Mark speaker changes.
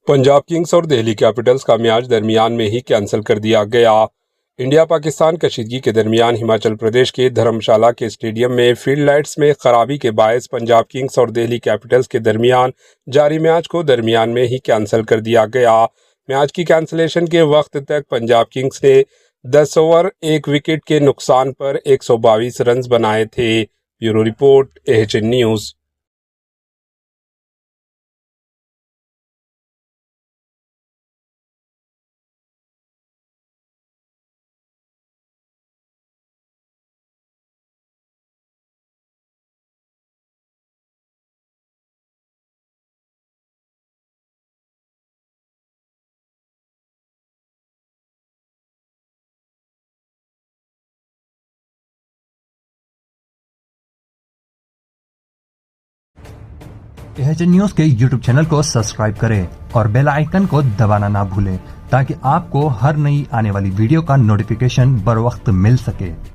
Speaker 1: Punjab Kings और Delhi Capitals का match दरमियान में ही कैंसिल कर दिया गया। इंडिया पाकिस्तान कशीदगी के दरमियान हिमाचल प्रदेश के धर्मशाला के स्टेडियम में फील्ड लाइट्स में खराबी के बायस पंजाब किंग्स और दिल्ली कैपिटल्स के दरमियान जारी मैच को दरमियान में ही कैंसिल कर दिया गया। मैच की कैंसिलेशन के वक्त तक पंजाब किंग्स ने 10 ओवर 1 विकेट के नुकसान पर 122 रन बनाए थे। Bureau report, AHN news.
Speaker 2: AHN news के YouTube चैनल को सब्सक्राइब करें और बेल आइकन को दबाना ना भूलें ताकि आपको हर नई आने वाली वीडियो का नोटिफिकेशन बर वक्त मिल सके।